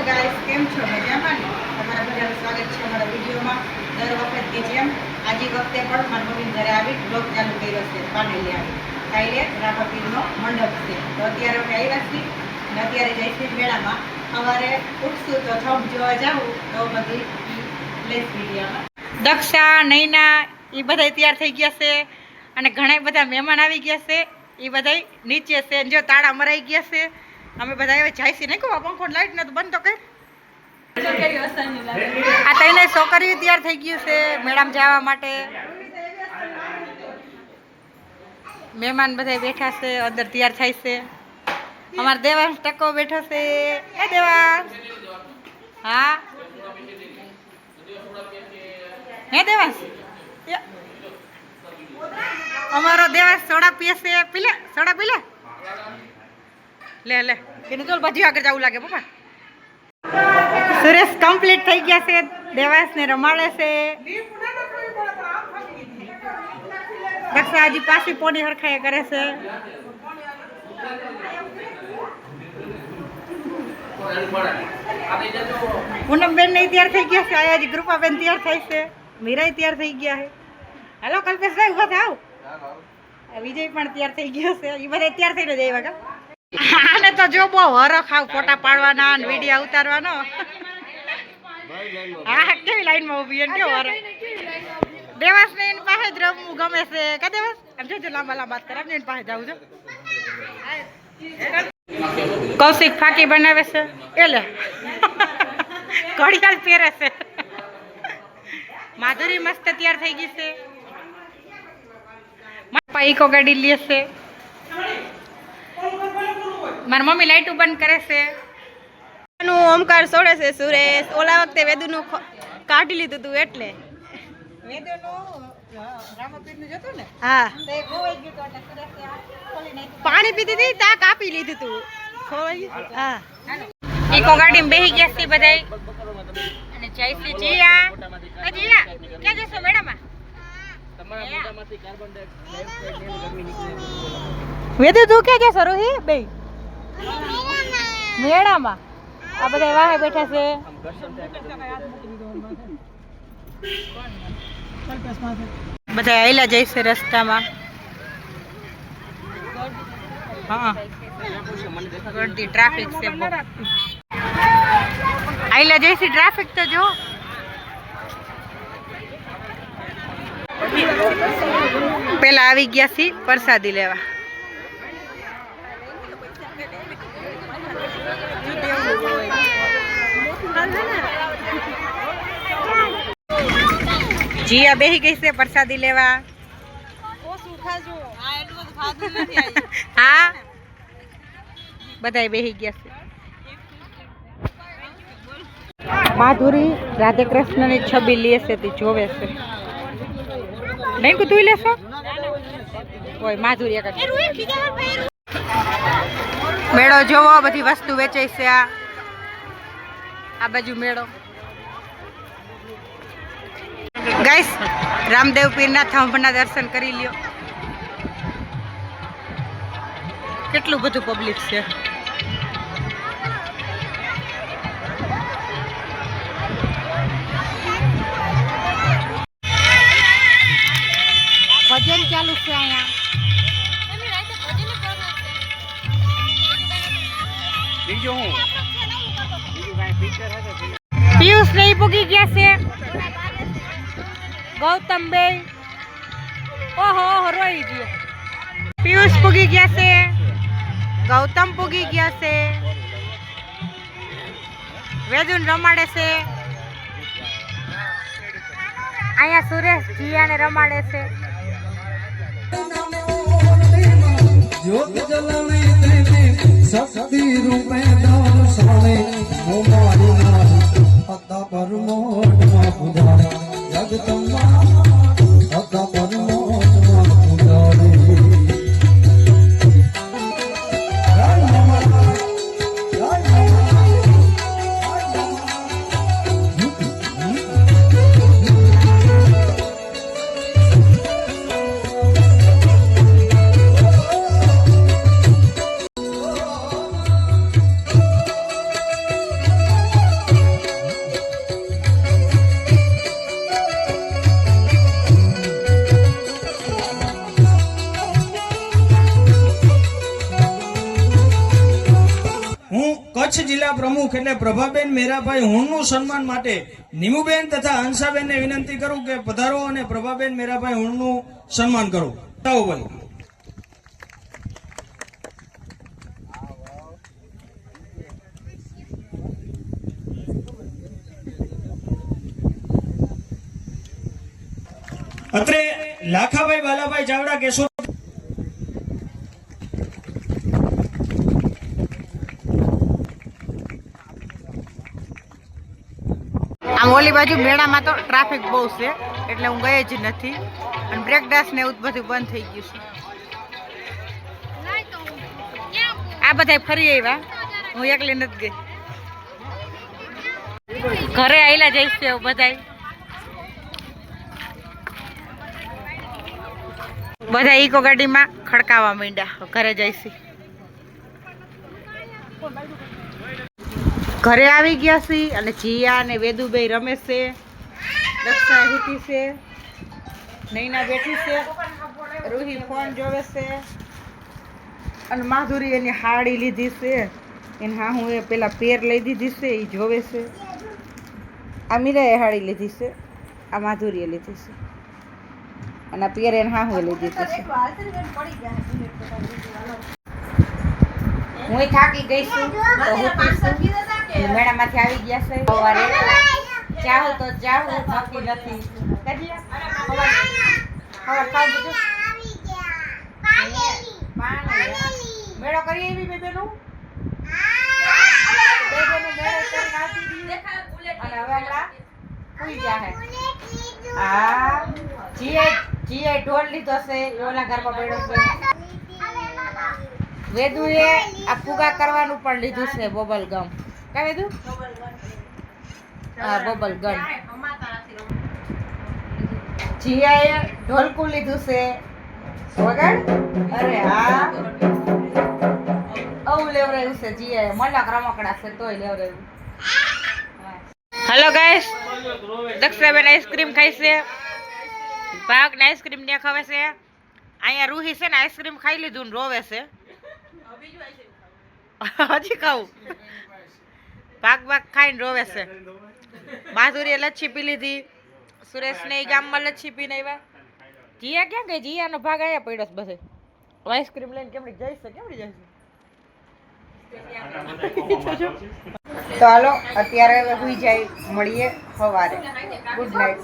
Guys, કેમ છો? મજામાં ને? તમારા બધાનું સ્વાગત છે અમારા વિડીયોમાં. દર વખતની જેમ આજે વખતે પણ મારા મમ્મી ઘરે આવી બ્લોગ ચાલુ કર્યો છે. પાનેલી આવી કાલે રામાપીરનો મંડપ છે, તો અત્યારે અમે આવ્યા છીએ અને અત્યારે જઈશું મેળામાં. સવારે ઉઠશું તો થંભ જોવા જાઉં તો બધી લેસ વિડીયોમાં. દક્ષા, નૈના એ બધા તૈયાર થઈ ગયા છે અને ઘણા બધા મહેમાન આવી ગયા છે. એ બધા નીચે છે, જો તાળા મરાઈ ગયા છે. અમે બધા હવે જાય છે નહીં કહો પંખો લાઈટ નતું બંધ તો કઈ. આ તઈને છોકરીઓ તૈયાર થઈ ગયું છે મેળામાં જવા માટે. મહેમાન બધા બેઠા છે, અંદર તૈયાર થાય છે. અમારો દેવાંશ ટકો બેઠો છે. એ દેવાંશ, હા હે દેવાંશ, અમારો દેવાંશ સોડા પીએ છે. પીલે સોડા પીલે, લે લે એનું તો બાજુ આગળ જવું લાગે પપ્પા. સુરેશ કમ્પ્લીટ થઈ ગયા છે, દેવાંશને રમાડે છે. દક્ષા હજી પાછી પોની હરખાઈ કરે છે. પૂનમબેન ને તૈયાર થઈ ગયા છે. હજી ગ્રુપાબેન તૈયાર થાય છે. મીરાઈ તૈયાર થઈ ગયા છે. હાલો કલ્પેશભાઈ ઉભા થાવ. વિજય પણ તૈયાર થઈ ગયો છે. એ બધા તૈયાર થઈને જાય વગર. આને તો જો બહુ હરખ આવ ફોટા પાડવાના અને વિડીયો ઉતારવાનો. હા કેવી લાઈનમાં ઊભી એને કેવો હરખ. દેવાંશને એની પાસે જ રમવું ગમે છે. કા દેવાંશ આમ જો લાંબા લાંબા કરે એની પાસે જાવું છે. કૌશિક ફાકી બનાવે છે. એટલે ઘડિયાળ પહેરે છે. માધુરી મસ્ત તૈયાર થઈ ગઈ છે. પપ્પા ઈકો ગાડી લે છે. મારી મમ્મી લાઈટું બંધ કરે છે. ઓમકાર છોડે છે સુરેશ. ઓલા વખતે વેદુનું કાઢી લીધું તું એટલે હા પાણી પીધી હતી તા કાપી લીધું તું. હા ઈકો ગાડીમાં બેસી ગયા છે બધાય અને જયશ્રી જીયા. જીયા ક્યાં જશો મેળામાં? વેદુ તું ક્યાં જશો રોહી? બે મેળામાં. આ બધા વાહે બેઠા છે. બધા આયલા જઈશે રસ્તામાં. હા ગળતી ટ્રાફિક છે બહુ. આયલા જઈશે ટ્રાફિક તો જો. પેલા આવી ગયા છીએ પ્રસાદી લેવા. જીયા બેહી ગઈ છે પ્રસાદી લેવા. હા બધાય બેહી ગયા છે. માધુરી રાધે કૃષ્ણની છબી લે છે તે જોવે છે. નહીં તું લેશો ઓય માધુરી મેળો જોવો, બધી વસ્તુ વેચાય છે. આ બાજુ મેળો. ગાઈસ રામદેવ પીરના થંભના દર્શન કરી લ્યો. કેટલું બધું પબ્લિક છે. ભજન ચાલુ છે અહીંયા. પિયુષ ને પૂગી ગયા છે. ગૌતમ બે ઓહો રોઈ ગયો. પિયુષ પૂગી ગયા છે. ગૌતમ પૂગી ગયા છે. વેદુન રમાડે છે. અહીંયા સુરેશ જીયાને રમાડે છે. જ્યોત જલમે તેને શક્તિ રૂપે દર્શાવે. મોમારી નારી અતા પરમોટમાં પૂજારે. જગતમાં અતા પરમોટમાં પૂજારે. કચ્છ જિલ્લા પ્રમુખ એટલે પ્રભાબેન મેરાભાઈ હુણનું સન્માન માટે નીમુબેન તથા હંસાબેનને વિનંતી કરું કે પધારો અને પ્રભાબેન મેરાભાઈ હુણનું સન્માન કરો. આવો ભાઈ. અત્રે લાખાભાઈ બાલાભાઈ ચાવડા કેશોદ આમ ઓલી બાજુ મેળામાં તો ટ્રાફિક બહુ છે એટલે હું ગઈ જ નથી અને બ્રેક ડાન્સ ને એવું બધું બંધ થઈ ગયું છે. આ બધા ફરી આવ્યા, હું એકલી નથી ગઈ. ઘરે આવેલા જઈશ બધા ઈકો ગાડીમાં ખડકાવા માંડ્યા. ઘરે જઈશી. ઘરે આવી ગયા છે અને જીયા અને વેદુભાઈ રમે છે, દક્ષા હુતી છે, નૈના બેઠી છે, રૂહી ફોન જોવે છે અને માધુરી એની હાડી લીધી છે. એને હા હું એ પેલા પેર લઈ દીધી છે એ જોવે છે. આ મીરાએ હાડી લીધી છે, આ માધુરીએ લીધી છે અને આ પેર એને હા હું લીધી છે. હું થાકી ગઈ છું તો મેળામાંથી આવી ગયા છે. સવારે જાઉં તો જાઉં, નક્કી નથી. મેળો કરી એવી બે બેનું અને હવે હમણાં સુઈ જાહે. હા જીએ ઢોલ લીધો છે, ઓલા ઘરમાં બેઠો છે. વેદુએ આ ફુગા કરવાનું પણ લીધું છે, બબલ ગમ. કા વેદુ? હા, બબલ ગમ. જીયાએ ઢોલકું લીધું છે. વગાડ. અરે હા, આવું લેવરાયું છે જીયાએ. મલક રમકડા છે તોય લેવરાયું. હેલો ગાઈસ, દક્ષાબેન આઈસ્ક્રીમ ખાઈ છે. ભાગને આઈસ્ક્રીમ ને ખાવે છે. અહીંયા રૂહી છે ને આઈસ્ક્રીમ ખાઈ લીધું ને રોવે છે. હજી ખાવું? ભાગ ખાઈને રોવે છે. માધુરીએ લચ્છી પી લીધી. સુરેશ ને ગામમાં લચ્છી પીને આવ્યા. જીયા ક્યાં ગઈ? જીયાનો ભાગ આયા પડ્યો છે બધે. આઈસ્ક્રીમ લઈને કેમડી જઈશે? તો હાલો અત્યારે હવે સુઈ જાય, મળીએ સવારે. Good night.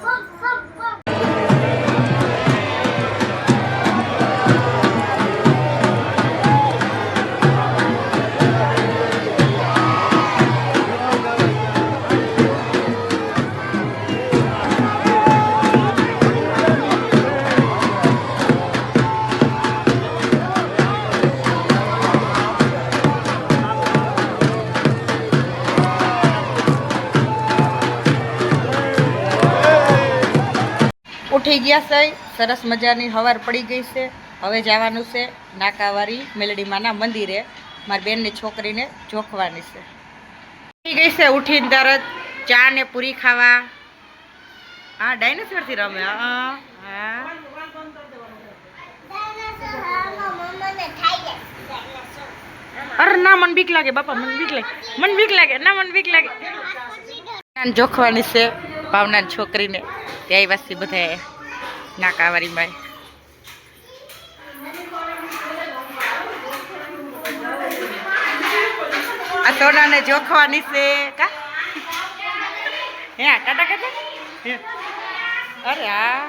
ઉઠી ગયા છે, સરસ મજાની હવાર પડી ગઈ છે. હવે જવાનું છે નાકાવાળી મેલડીમાના મંદિરે. મારી બેનની છોકરીને જોખવાની છે. ઉઠી ગઈ છે, ઉઠીને તરત ચા ને પૂરી ખાવા. હા, ડાયનોસોરથી રમે. હા, અરે ના, મને બીક લાગે બાપા, મને બીક લાગે, મને બીક લાગે, ના મને બીક લાગે. જોખવાની છે ભાવનાની છોકરીને. ત્યાં વાસી બધા નાકાવાળીમાં. આ સોનાને જોખવાની છે. કા હે ટાટા કહેતા? અરે હા,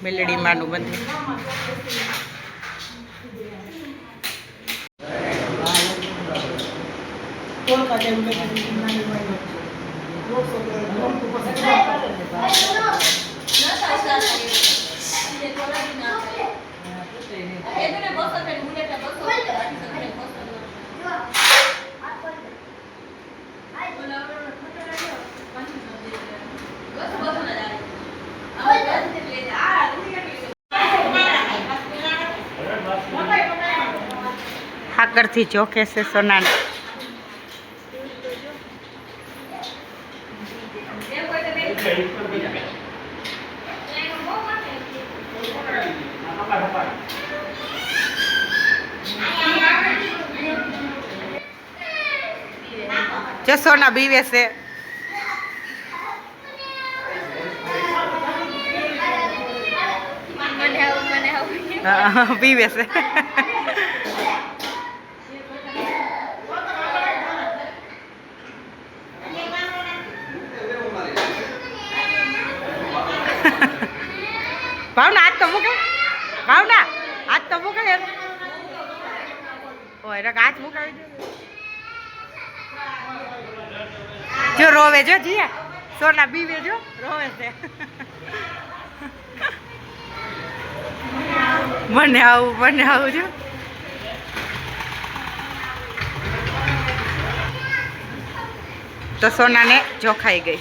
મેલડી માનું મંદિર. હાકરથી જોખે છે સોનાને. જો સોના બીવે છે. હા, બીવે છે. ભાવના હાથ તો મૂકે. ભાવના હાથ તો મૂકે યાર. ઓય રક હાથ મુકાવી દે. જો રોવે જો જીયા. સોના બીવે જો રોવે છે. મને આવું જો. તો સોનાને ચોખાઈ ગઈ.